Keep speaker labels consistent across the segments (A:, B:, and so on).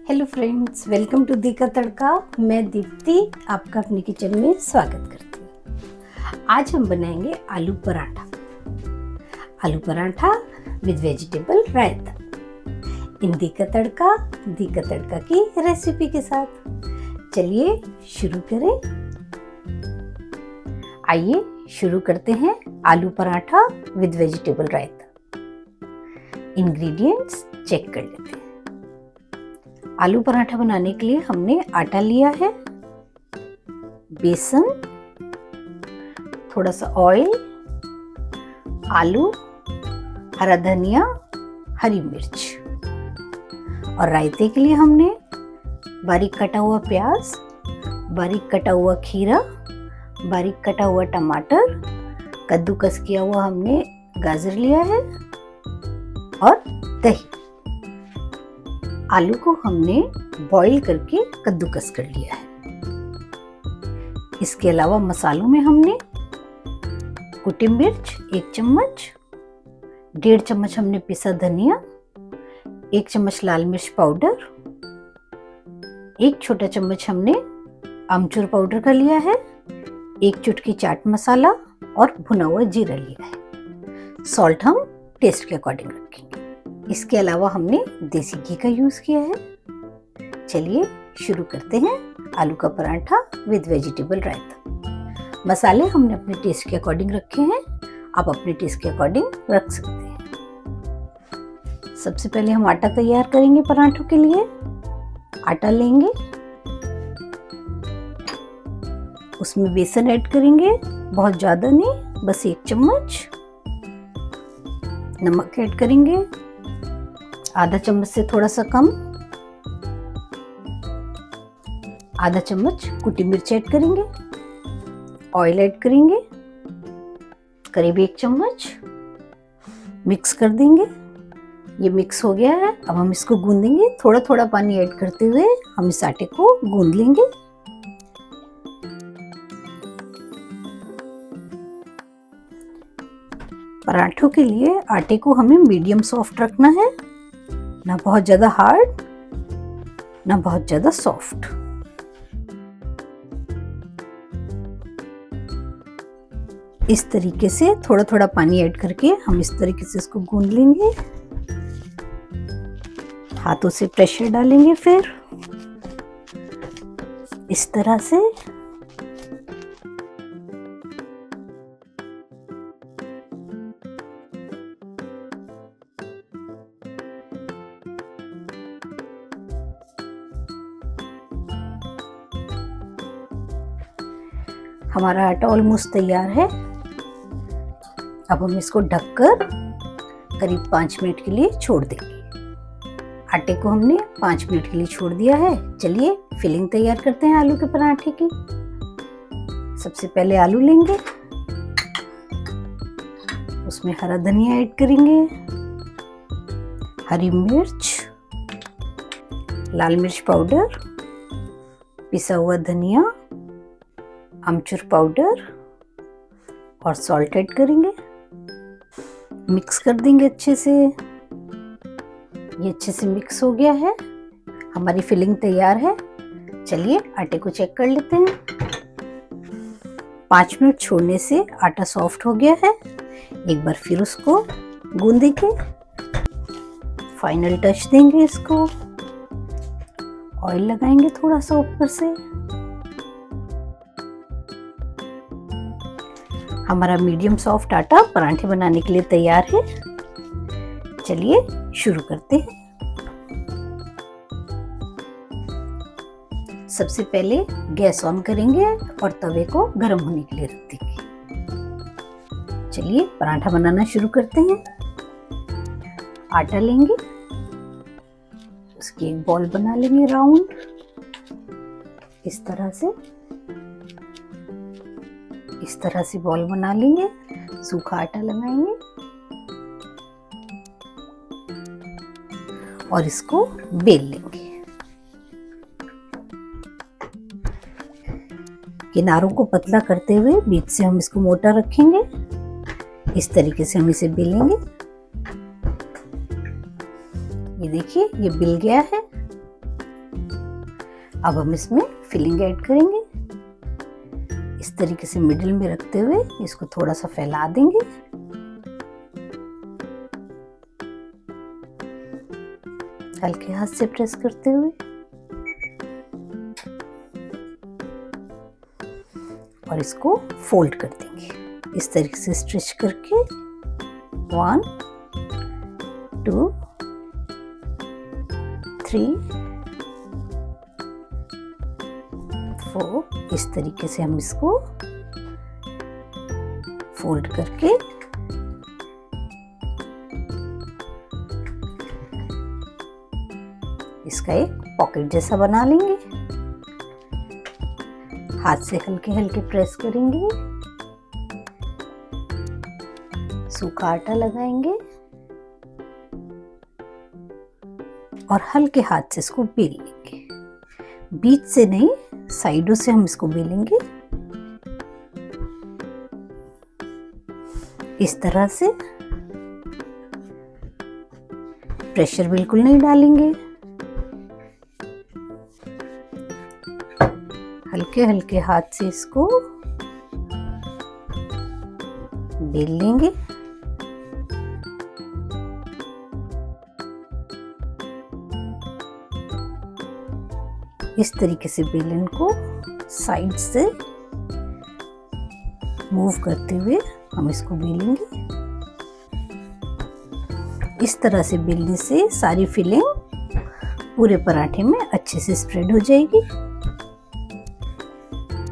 A: Hello friends, welcome to दी का तड़का। मैं दीप्ति आपका अपने किचन में स्वागत करती हूँ। आज हम बनाएंगे आलू पराठा विद वेजिटेबल रायता इन दी का तड़का की रेसिपी के साथ। चलिए शुरू करें। आइए शुरू करते हैं aloo paratha with vegetable raita. Ingredients check कर लेते हैं। आलू पराठा बनाने के लिए हमने आटा लिया है, बेसन, थोड़ा सा ऑयल, आलू, हरा धनिया, हरी मिर्च। और रायते के लिए हमने बारीक कटा हुआ प्याज, बारीक कटा हुआ खीरा, बारीक कटा हुआ टमाटर, कद्दूकस किया हुआ हमने गाजर लिया है और दही। आलू को हमने बॉईल करके कद्दूकस कर लिया है। इसके अलावा मसालों में हमने कुटी मिर्च 1 चम्मच, 1.5 चम्मच हमने पिसा धनिया, 1 चम्मच लाल मिर्च पाउडर, 1 छोटा चम्मच हमने अमचूर पाउडर का लिया है, 1 चुटकी चाट मसाला और भुना हुआ जीरा लिया है। सॉल्ट हम टेस्ट के अकॉर्डिंग रखेंगे। इसके अलावा हमने देसी घी का यूज किया है। चलिए शुरू करते हैं आलू का पराठा विद वेजिटेबल रायता। मसाले हमने अपने टेस्ट के अकॉर्डिंग रखे हैं, आप अपने टेस्ट के अकॉर्डिंग रख सकते हैं। सबसे पहले हम आटा तैयार करेंगे पराठों के लिए। आटा लेंगे, उसमें बेसन ऐड करेंगे, बहुत ज्यादा नहीं, बस 1 चम्मच। नमक ऐड करेंगे, आधा चम्मच से थोड़ा सा कम। आधा चम्मच कुटी मिर्च ऐड करेंगे, ऑयल ऐड करेंगे, करीब 1 चम्मच। मिक्स कर देंगे। ये मिक्स हो गया है। अब हम इसको गूंदेंगे। थोड़ा थोड़ा पानी ऐड करते हुए हम इस आटे को गूंद लेंगे। पराठों के लिए आटे को हमें मीडियम सॉफ्ट रखना है, ना बहुत ज्यादा हार्ड ना बहुत ज्यादा सॉफ्ट। इस तरीके से थोड़ा थोड़ा पानी ऐड करके हम इस तरीके से इसको गूंद लेंगे। हाथों से प्रेशर डालेंगे, फिर इस तरह से। हमारा आटा ऑलमोस्ट तैयार है। अब हम इसको ढककर करीब 5 मिनट के लिए छोड़ देंगे। आटे को हमने 5 मिनट के लिए छोड़ दिया है। चलिए फिलिंग तैयार करते हैं आलू के पराठे की। सबसे पहले आलू लेंगे, उसमें हरा धनिया ऐड करेंगे, हरी मिर्च, लाल मिर्च पाउडर, पिसा हुआ धनिया, अमचूर पाउडर और सॉल्ट ऐड करेंगे। मिक्स कर देंगे अच्छे से। ये अच्छे से मिक्स हो गया है। हमारी फिलिंग तैयार है। चलिए आटे को चेक कर लेते हैं। 5 मिनट छोड़ने से आटा सॉफ्ट हो गया है। एक बार फिर उसको गूंदेंगे। फाइनल टच देंगे इसको। ऑयल लगाएंगे थोड़ा सा ऊपर से। हमारा मीडियम सॉफ्ट आटा पराठे बनाने के लिए तैयार है। चलिए शुरू करते हैं। सबसे पहले गैस ऑन करेंगे और तवे को गर्म होने के लिए रख देंगे। चलिए पराठा बनाना शुरू करते हैं। आटा लेंगे, उसकी एक बॉल बना लेंगे राउंड, इस तरह से बॉल बना लेंगे। सूखा आटा लगाएंगे और इसको बेल लेंगे। किनारों को पतला करते हुए बीच से हम इसको मोटा रखेंगे। इस तरीके से हम इसे बेलेंगे। ये देखिए ये बिल गया है। अब हम इसमें फिलिंग ऐड करेंगे। इस तरीके से मिडिल में रखते हुए इसको थोड़ा सा फैला देंगे। हल्के हाथ से प्रेस करते हुए और इसको फोल्ड कर देंगे। इस तरीके से स्ट्रेच करके 1 2 3 4 इस तरीके से हम इसको फोल्ड करके इसका एक पॉकेट जैसा बना लेंगे। हाथ से हल्के हल्के प्रेस करेंगे, सूखा आटा लगाएंगे और हल्के हाथ से इसको बेल लेंगे। बीच से नहीं, साइडों से हम इसको बेलेंगे। इस तरह से प्रेशर बिल्कुल नहीं डालेंगे, हल्के हल्के हाथ से इसको बेल लेंगे। इस तरीके से बेलन को साइड से मूव करते हुए हम इसको बेलेंगे। इस तरह से बेलने से सारी फिलिंग पूरे पराठे में अच्छे से स्प्रेड हो जाएगी।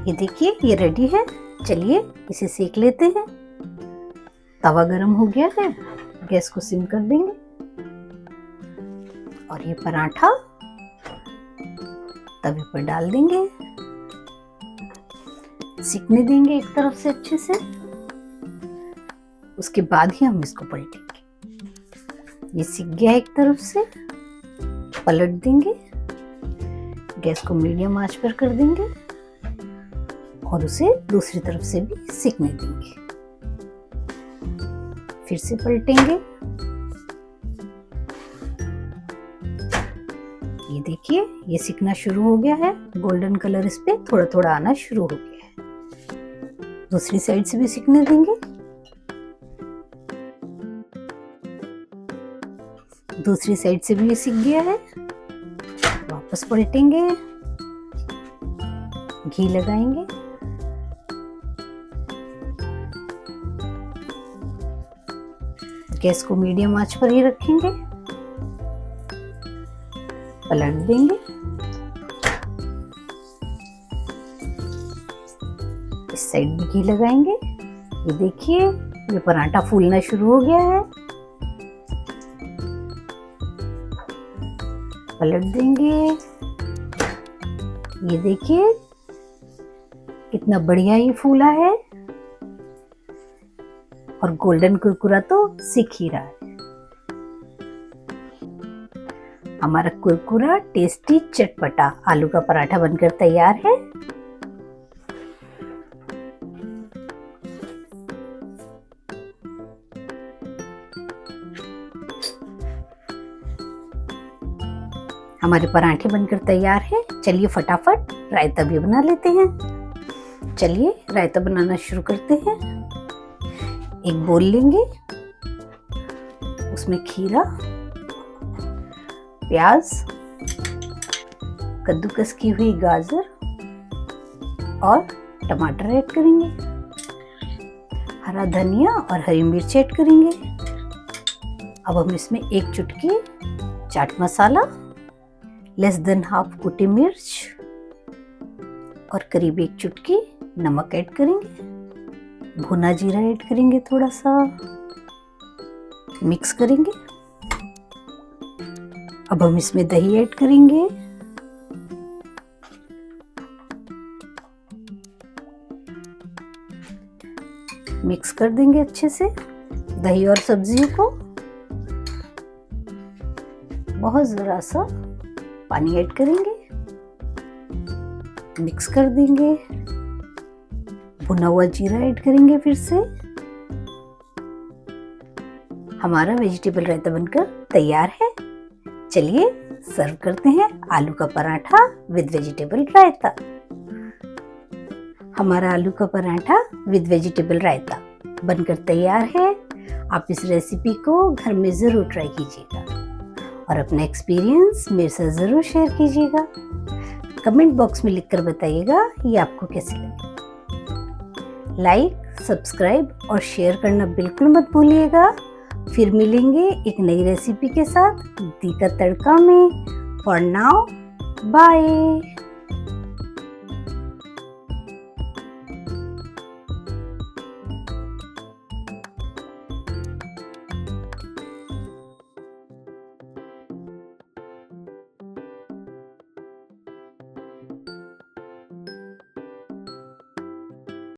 A: ये देखिए, ये रेडी है। चलिए इसे सेक लेते हैं। तवा गरम हो गया है, गैस को सिम कर देंगे और ये पराठा तवे पर डाल देंगे। सिकने देंगे एक तरफ से अच्छे से, उसके बाद ही हम इसको पलटेंगे। ये सिक गया एक तरफ से, पलट देंगे। गैस को मीडियम आंच पर कर देंगे और उसे दूसरी तरफ से भी सिकने देंगे। फिर से पलटेंगे। ये देखिए, ये सिकना शुरू हो गया है। गोल्डन कलर इस पे थोड़ा थोड़ा आना शुरू हो गया है। दूसरी साइड से भी सिकने देंगे। दूसरी साइड से भी ये सिक गया है। वापस पलटेंगे, घी लगाएंगे। गैस को मीडियम आंच पर ही रखेंगे। पलट देंगे। इस साइड भी घी लगाएंगे। ये देखिए, ये पराठा फूलना शुरू हो गया है। पलट देंगे। ये देखिए कितना बढ़िया ये फूला है और गोल्डन कुरकुरा तो सिक ही रहा है। हमारा कुरकुरा टेस्टी चटपटा आलू का पराठा बनकर तैयार है। हमारे पराठे बनकर तैयार है। चलिए फटाफट रायता भी बना लेते हैं। चलिए रायता बनाना शुरू करते हैं। एक बोल लेंगे, उसमें खीरा, प्याज, कद्दूकस की हुई गाजर और टमाटर ऐड करेंगे। हरा धनिया और हरी मिर्च ऐड करेंगे। अब हम इसमें एक चुटकी chaat masala, less than half कुटी मिर्च और करीब एक चुटकी नमक ऐड करेंगे। भुना जीरा ऐड करेंगे, थोड़ा सा मिक्स करेंगे। अब हम इसमें दही ऐड करेंगे। मिक्स कर देंगे अच्छे से दही और सब्जियों को। बहुत जरा सा पानी ऐड करेंगे, मिक्स कर देंगे। भुना हुआ जीरा ऐड करेंगे फिर से। हमारा वेजिटेबल रायता बनकर तैयार है। चलिए सर्व करते हैं आलू का पराठा विद वेजिटेबल रायता। हमारा आलू का पराठा विद वेजिटेबल रायता बनकर तैयार है। आप इस रेसिपी को घर में ज़रूर ट्राई कीजिएगा और अपना एक्सपीरियंस मेरे साथ ज़रूर शेयर कीजिएगा। कमेंट बॉक्स में लिखकर बताइएगा ये आपको कैसे लगे। लाइक, सब्सक्राइब और शेयर करना बिल्कुल मत भूलिएगा। फिर मिलेंगे एक नई रेसिपी के साथ दी का तड़का में। For now, bye.